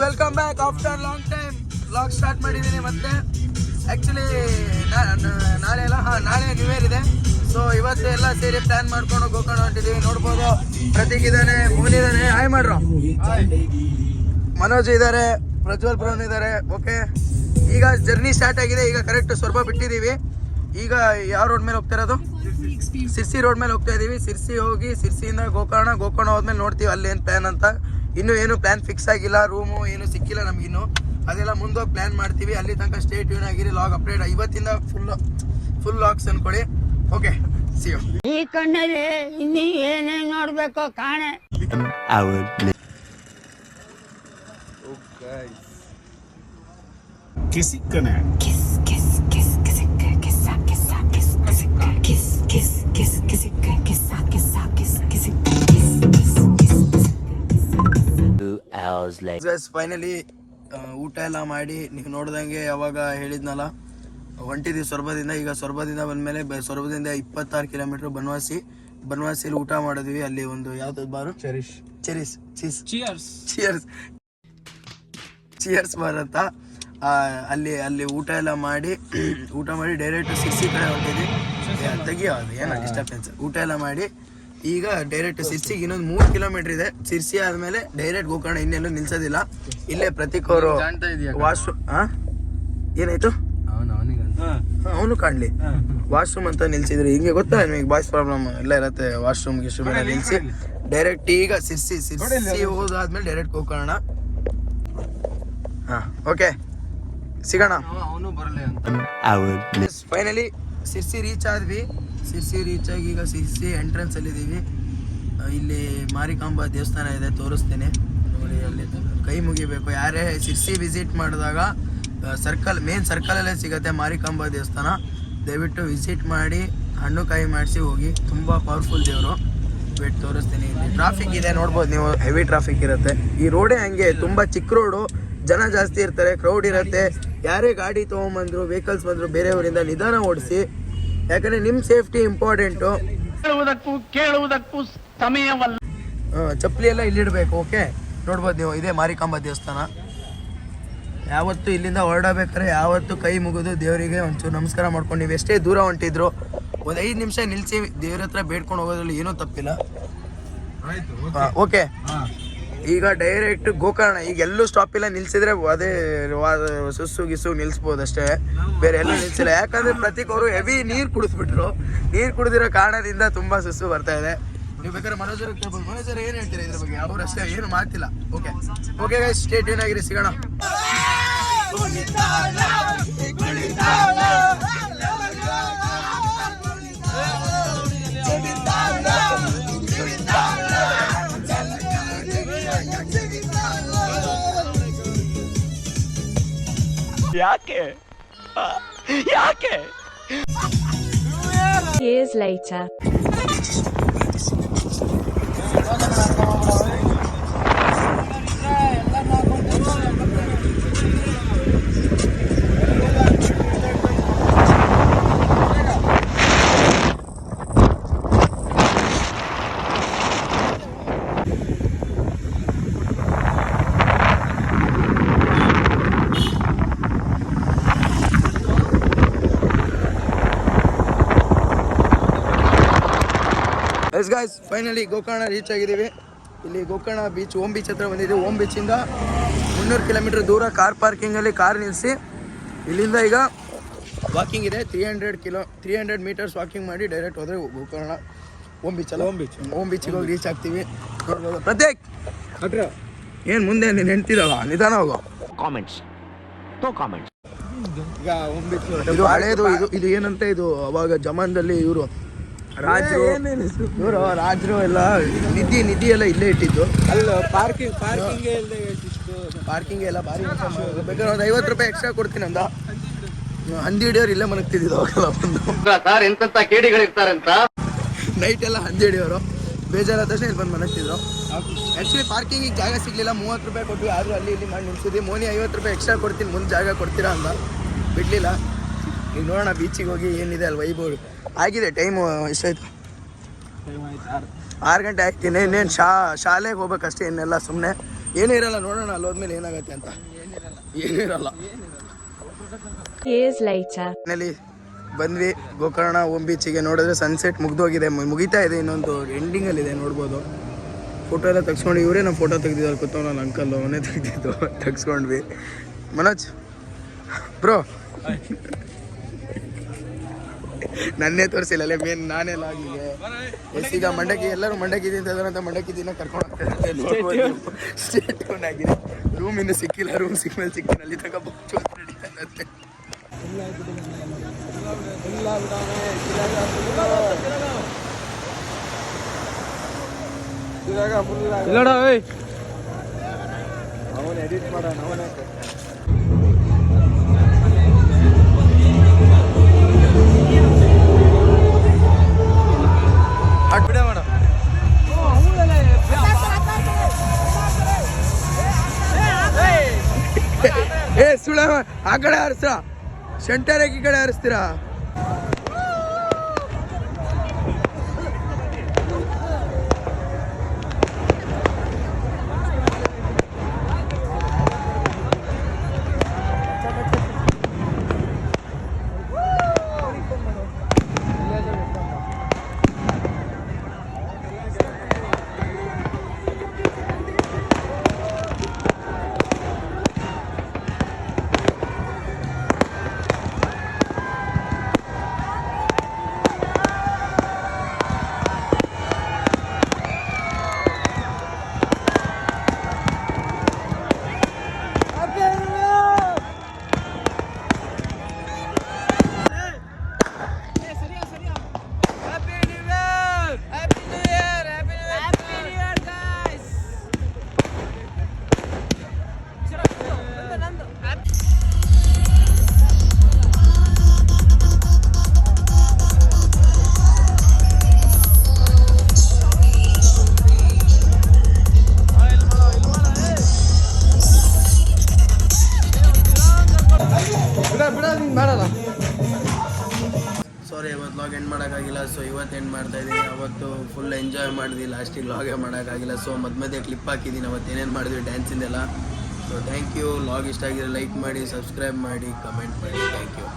Welcome back after long time vlog start ಮಾಡಿದ್ದೀನಿ ಮತ್ತೆ. Actually ನಾಳೆ ನ್ಯೂ ಇಯರ್ ಇದೆ. ಸೊ ಇವತ್ತು ಎಲ್ಲ ಸೇರಿ ಪ್ಲಾನ್ ಮಾಡ್ಕೊಂಡು ಗೋಕರ್ಣ ಹೊಂಟಿದ್ದೀವಿ. ನೋಡ್ಬೋದು ಪ್ರತೀಕ್ ಇದ್ದಾನೆ, ಮೋನಿ ಇದ್ದಾನೆ, ಹಾಯ್ ಮಾಡ್ರು, ಮನೋಜ್ ಇದ್ದಾರೆ, ಪ್ರಜ್ವಲ್ ಬ್ರೌನ್ ಇದ್ದಾರೆ. ಓಕೆ, ಈಗ ಜರ್ನಿ ಸ್ಟಾರ್ಟ್ ಆಗಿದೆ. ಈಗ ಕರೆಕ್ಟ್ ಸ್ವರ್ಪ ಬಿಟ್ಟಿದ್ದೀವಿ. ಈಗ ಯಾವ ರೋಡ್ ಮೇಲೆ ಹೋಗ್ತಾ ಇರೋದು? ಸಿರ್ಸಿ ರೋಡ್ ಮೇಲೆ ಹೋಗ್ತಾ ಇದೀವಿ. ಸಿರ್ಸಿ ಹೋಗಿ ಸಿರ್ಸಿಯಿಂದ ಗೋಕರ್ಣ ಹೋದ್ಮೇಲೆ ನೋಡ್ತೀವಿ ಅಲ್ಲಿ ಏನು ಪ್ಲಾನ್ ಅಂತ. ಇನ್ನೂ ಏನು ಪ್ಲಾನ್ ಫಿಕ್ಸ್ ಆಗಿಲ್ಲ, ರೂಮು ಏನು ಸಿಕ್ಕಿಲ್ಲ ನಮಗಿನ್ನು. ಅದೆಲ್ಲ ಮುಂದೋಗಿ ಪ್ಲಾನ್ ಮಾಡ್ತೀವಿ. ಅಲ್ಲಿ ತನಕ ಸ್ಟೇ ಟ್ಯೂನ್ ಆಗಿರಿ. ಲಾಗ್ ಅಪ್ಡೇಟ್ ಇವತ್ತಿಂದ ಫುಲ್ ಲಾಗ್ಸ್ ಅನ್ಕೊಳ್ಳಿ. Okay, see you. ಈ ಕಣ್ಣಲ್ಲಿ ಇನ್ನೂ ಏನೇನು ನೋಡ್ಬೇಕೋ ಕಾಣೆ. ಫೈನಲಿ ಊಟ ಎಲ್ಲ ಮಾಡಿ ನೀವು ನೋಡ್ದಂಗೆ ಯಾವಾಗ ಹೇಳಿದ್ನಲ್ಲ ಹೊಂಟಿದ್ದೀವಿ ಸೊರಬದಿಂದ. ಈಗ ಸೊರಬದಿಂದ ಬಂದ್ಮೇಲೆ ಸೊರಬದಿಂದ 26 ಕಿಲೋಮೀಟರ್ ಬನವಾಸಿಲಿ ಊಟ ಮಾಡಿದ್ವಿ. ಅಲ್ಲಿ ಒಂದು ಯಾವ್ದು ಬಾರು, ಚಿಯರ್ಸ್ ಬಾರ್ ಅಂತ, ಅಲ್ಲಿ ಊಟ ಎಲ್ಲ ಮಾಡಿ ಡೈರೆಕ್ಟ್ ಸಿರ್ಸಿ ಕಡೆ ಹೊಂಟಿದ್ವಿ. ತೆಗಿಯೋದು ಏನೋ ಡಿಸ್ಟರ್ಬೆನ್ಸ್. ಊಟ ಎಲ್ಲ ಮಾಡಿ ಈಗ ಡೈರೆಕ್ಟ್ ಸಿರ್ಸಿಗೆ ಇನ್ನೊಂದು 3 ಕಿಲೋಮೀಟರ್ ಇದೆ. ಸಿರ್ಸಿ ಆದ್ಮೇಲೆ ಡೈರೆಕ್ಟ್ ಗೋಕರ್ಣ. ಇನ್ನೆಲ್ಲೂ ನಿಲ್ಸೋದಿಲ್ಲ. ಇಲ್ಲೇ ಪ್ರತೀಕ್ ಅವರು ವಾಶ್ರೂಮ್ ಏನಾಯ್ತು ಅವನು ಕಾಣ್ಲಿ ವಾಶ್ರೂಮ್ ಅಂತ ನಿಲ್ಸಿದ್ರು. ಹಿಂಗೆ ಗೊತ್ತಾ ನಿಮಗೆ ಬಾಯ್ಸ್ ಪ್ರಾಬ್ಲಮ್ ಎಲ್ಲ ಇರತ್ತೆ. ವಾಶ್ರೂಮ್ ನಿಲ್ಸಿ ಡೈರೆಕ್ಟ್ ಈಗ ಸಿರ್ಸಿ ಹೋದಾದ್ಮೇಲೆ ಡೈರೆಕ್ಟ್ ಗೋಕರ್ಣ. ಓಕೆ, ಸಿಗೋಣ. ಫೈನಲಿ ಸಿರ್ಸಿ ರೀಚ್ ಆದ್ವಿ. ಸಿರ್ಸಿ ರೀಚ್ ಆಗಿ ಈಗ ಸಿರ್ಸಿ ಎಂಟ್ರೆನ್ಸ್ ಅಲ್ಲಿ ಇದೀವಿ. ಇಲ್ಲಿ ಮಾರಿಕಾಂಬಾ ದೇವಸ್ಥಾನ ಇದೆ, ತೋರಿಸ್ತೇನೆ ನೋಡಿ. ಅಲ್ಲಿ ಕೈ ಮುಗಿಬೇಕು. ಯಾರೇ ಸಿರ್ಸಿ ವಿಸಿಟ್ ಮಾಡಿದಾಗ ಮೇನ್ ಸರ್ಕಲಲ್ಲೇ ಸಿಗುತ್ತೆ ಮಾರಿಕಾಂಬಾ ದೇವಸ್ಥಾನ. ದಯವಿಟ್ಟು ವಿಸಿಟ್ ಮಾಡಿ ಹಣ್ಣು ಕಾಯಿ ಮಾಡಿಸಿ ಹೋಗಿ. ತುಂಬ ಪವರ್ಫುಲ್ ದೇವರು. ವೇಟ್ ತೋರಿಸ್ತೀನಿ. ಟ್ರಾಫಿಕ್ ಇದೆ ನೋಡ್ಬೋದು ನೀವು, ಹೆವಿ ಟ್ರಾಫಿಕ್ ಇರುತ್ತೆ. ಈ ರೋಡೇ ಹಂಗೆ, ತುಂಬ ಚಿಕ್ಕ ರೋಡು, ಜನ ಜಾಸ್ತಿ ಇರ್ತಾರೆ, ಕ್ರೌಡ್ ಇರುತ್ತೆ. ಯಾರೇ ಗಾಡಿ ತೊಗೊಂಬಂದ್ರು, ವೆಹಿಕಲ್ಸ್ ಬಂದ್ರು ಬೇರೆಯವರಿಂದ ನಿಧಾನ ಓಡಿಸಿ. ಯಾಕಂದ್ರೆ ನಿಮ್ಮ ಸೇಫ್ಟಿ ಇಂಪಾರ್ಟೆಂಟು. ಕೇಳುವುದಕ್ಕೂ ಸಮಯವಲ್ಲ. ಚಪ್ಪಲಿ ಎಲ್ಲ ಇಲ್ಲಿಡ್ಬೇಕು. ಓಕೆ, ನೋಡ್ಬೋದು ನೀವು, ಇದೇ ಮಾರಿಕಾಂಬಾ ದೇವಸ್ಥಾನ. ಯಾವತ್ತು ಇಲ್ಲಿಂದ ಹೊರಡಬೇಕಾದ್ರೆ ಯಾವತ್ತು ಕೈ ಮುಗಿದು ದೇವರಿಗೆ ಒಂಚೂರು ನಮಸ್ಕಾರ ಮಾಡ್ಕೊಂಡು, ನೀವು ಎಷ್ಟೇ ದೂರ ಹೊಂಟಿದ್ರು ಒಂದು 5 ನಿಮಿಷ ನಿಲ್ಲಿಸಿ ದೇವ್ರ ಹತ್ರ ಬೇಡ್ಕೊಂಡು ಹೋಗೋದ್ರಲ್ಲಿ ಏನೂ ತಪ್ಪಿಲ್ಲ. ಓಕೆ, ಈಗ ಡೈರೆಕ್ಟ್ ಗೋಕರ್ಣ. ಈಗ ಎಲ್ಲೂ ಸ್ಟಾಪ್ ಇಲ್ಲ. ನಿಲ್ಸಿದ್ರೆ ಅದೇ ಸುಸ್ಸು ಗಿಸ್ಸು ನಿಲ್ಸ್ಬೋದು ಅಷ್ಟೇ, ಬೇರೆ ಎಲ್ಲೂ ನಿಲ್ಸಿಲ್ಲ. ಯಾಕಂದ್ರೆ ಪ್ರತೀಕ್ ಅವರು ಹೆವಿ ನೀರು ಕುಡಿದ್ಬಿಟ್ರು. ನೀರು ಕುಡಿದಿರೋ ಕಾರಣದಿಂದ ತುಂಬಾ ಸುಸ್ಸು ಬರ್ತಾ ಇದೆ. ನೀವು ಬೇಕಾದ್ರೆ ಮನೋಜರ್ ಕೇಳ್ಬೋದು. ಮನೋಜರ್ ಏನು ಹೇಳ್ತೀರಾ ಇದ್ರ ಬಗ್ಗೆ? ಅವ್ರು ಅಷ್ಟೇ ಏನು ಮಾಡ್ತಿಲ್ಲ. ಓಕೆ ಗೈಸ್, ಸ್ಟೇ ಟ್ಯೂನ್ ಆಗಿರಿ, ಸಿಗೋಣ. ಯಾಕೆ Years later. Guys, finally Gokarna reach ಆಗಿದ್ದೀವಿ. ಇಲ್ಲಿ ಗೋಕರ್ಣ ಬೀಚ್, ಓಮ್ ಬೀಚ್ ಹತ್ರ ಬಂದಿದ್ದೀವಿ. ಓಮ್ ಬೀಚಿಂದ 300 ಕಿಲೋಮೀಟರ್ ದೂರ ಕಾರ್ ಪಾರ್ಕಿಂಗಲ್ಲಿ ಕಾರ್ ನಿಲ್ಲಿಸಿ ಇಲ್ಲಿಂದ ಈಗ ವಾಕಿಂಗ್ ಇದೆ. 300 ಮೀಟರ್ಸ್ ವಾಕಿಂಗ್ ಮಾಡಿ ಡೈರೆಕ್ಟ್ ಹೋದರೆ ಗೋಕರ್ಣ ಓಮ್ ಬೀಚ್ ಅಲ್ಲ, ಓಮ್ ಬೀಚಿಗೆ ಹೋಗಿ ರೀಚ್ ಆಗ್ತೀವಿ. ಪ್ರತ್ಯೇಕ್ ಏನು ಮುಂದೆ ನೀನು ಹೆಂಡ್ತಿದಲ್ಲ, ನಿಧಾನ ಹೋಗೋ. ಈಗ ಓಮ್ ಬೀಚ್ ಇದು ಹಳೇದು. ಇದು ಏನಂತ, ಇದು ಅವಾಗ ಜಮಾನದಲ್ಲಿ ಇವರು ರಾಜರು ಎಲ್ಲ ನಿಧಿ ಎಲ್ಲ ಇಲ್ಲೇ ಇಟ್ಟಿದ್ದು. ಅಲ್ಲ ಪಾರ್ಕಿಂಗ್ ಎಲ್ಲ ಭಾರಿ. ಬೇಕಾದ್ರೆ ಒಂದು 50 ರೂಪಾಯಿ ಎಕ್ಸ್ಟ್ರಾ ಕೊಡ್ತೀನಿ ಅಂದ. ಹಂದಿ ಹಿಡಿಯೋರು ಇಲ್ಲೇ ಮಲಗ್ತಿದ್ದು ಅವಾಗೆಲ್ಲ ಬಂದು. ನೈಟ್ ಎಲ್ಲ ಹಂದಿ ಹಿಡಿಯೋರು ಬೇಜಾರಾದ ತಕ್ಷಣ ಇಲ್ಲಿ ಬಂದು ಮಲಗ್ತಿದ್ರು. ಆ್ಯಕ್ಚುಲಿ ಪಾರ್ಕಿಂಗಿಗೆ ಜಾಗ ಸಿಗಲಿಲ್ಲ. 30 ರೂಪಾಯಿ ಕೊಟ್ಟು ಆದರೂ ಅಲ್ಲಿ ಇಲ್ಲಿ ಮಾಡಿ ನಿಲ್ಸಿದ್ವಿ. ಮೋನಿ 50 ರೂಪಾಯಿ ಎಕ್ಸ್ಟ್ರಾ ಕೊಡ್ತೀನಿ, ಮುಂದೆ ಜಾಗ ಕೊಡ್ತೀರಾ ಅಂದ. ಬಿಡಲಿಲ್ಲ. ಈಗ ನೋಡೋಣ ಬೀಚಿಗೆ ಹೋಗಿ ಏನಿದೆ ಅಲ್ಲಿ ವೈಭವ್. ಆಗಿದೆ ಟೈಮು. ಎಷ್ಟಾಯ್ತು? 6 ಗಂಟೆ ಆಯ್ತು. ಇನ್ನೇನು ಶಾಲೆಗೆ ಹೋಗ್ಬೇಕಷ್ಟೇ. ಇನ್ನೆಲ್ಲ ಸುಮ್ಮನೆ ಏನೂ ಇರಲ್ಲ, ನೋಡೋಣ ಅಲ್ಲಿ ಹೋದ್ಮೇಲೆ ಏನಾಗತ್ತೆ ಅಂತ. ಏನಿರಲ್ಲ. Years later. ಫೈನಲಿ ಬಂದ್ವಿ ಗೋಕರ್ಣ ಓಮ್ ಬೀಚಿಗೆ. ನೋಡಿದ್ರೆ ಸನ್ಸೆಟ್ ಮುಗ್ದೋಗಿದೆ, ಮುಗಿತಾ ಇದೆ, ಇನ್ನೊಂದು ಎಂಡಿಂಗಲ್ಲಿದೆ ನೋಡ್ಬೋದು. ಫೋಟೋ ಎಲ್ಲ ತೆಗ್ಸ್ಕೊಂಡು ಇವರೇ ನಮ್ಮ ಫೋಟೋ ತೆಗ್ದಿದ್ದಾರೆ, ಕೂತವನಲ್ಲ ಅಂಕಲ್ಲು, ಅವನೇ ತೆಗ್ದಿದ್ದು. ತೆಗ್ಸ್ಕೊಂಡ್ವಿ. ಮನೋಜ್ ಬ್ರೋ ನನ್ನೇ ತೋರಿಸಿಲ್ಲ ಅಲ್ಲೇ ಮೇನ್ ನಾನೇ ಲಾಗಿಗೆ. ಈಗ ಮಂಡಕ್ಕಿ ಎಲ್ಲರೂ ಮಂಡಕ್ಕಿ ತಿಂತದಂತ ಮಂಡಕ್ಕಿ ದಿನ ಕರ್ಕೊಂಡು ಹೋಗ್ತಾರೆ. ಸ್ಟೇಟ್ ಟೌನ್ ಆಗಿದೆ. ರೂಮ್ ಇನ್ನೂ ಸಿಕ್ಕಿಲ್ಲ, ರೂಮ್ ಸಿಕ್ಮೇಲೆ ಸಿಕ್ಕಿಲ್ಲ, ಅಲ್ಲಿ ತನಕ ಬುಕ್ ನಡೀತಾನಂತೆ. ಅವನು ಎಡಿಟ್ ಮಾಡೋಣ, ಅವನೇ ಬಿಡ ಮೇಡಮ್. ಏ ಸುಳ ಆ ಕಡೆ ಹಾರಿಸ್ರ, ಸೆಂಟರ್ ಈ ಕಡೆ ಹಾರಿಸ್ತೀರಾ? ಸಾರಿ, ಇವತ್ತು ಲಾಗ್ ಎಂಡ್ ಮಾಡೋಕ್ಕಾಗಿಲ್ಲ. ಸೊ ಇವತ್ತು ಎಂಡ್ ಮಾಡ್ತಾ ಇದ್ದೀನಿ. ಅವತ್ತು ಫುಲ್ ಎಂಜಾಯ್ ಮಾಡಿದ್ವಿ, ಲಾಸ್ಟಿಗೆ ಲಾಗೇ ಮಾಡೋಕ್ಕಾಗಿಲ್ಲ. ಸೊ ಮಧ್ಯೆ ಕ್ಲಿಪ್ ಹಾಕಿದ್ದೀನಿ ಅವತ್ತು ಏನೇನು ಮಾಡಿದ್ವಿ ಡ್ಯಾನ್ಸಿಂದೆಲ್ಲ. So thank you. ಲಾಗ್ ಇಷ್ಟ ಆಗಿದ್ರೆ ಲೈಕ್ ಮಾಡಿ, ಸಬ್ಸ್ಕ್ರೈಬ್ ಮಾಡಿ, ಕಮೆಂಟ್ ಮಾಡಿ. Thank you.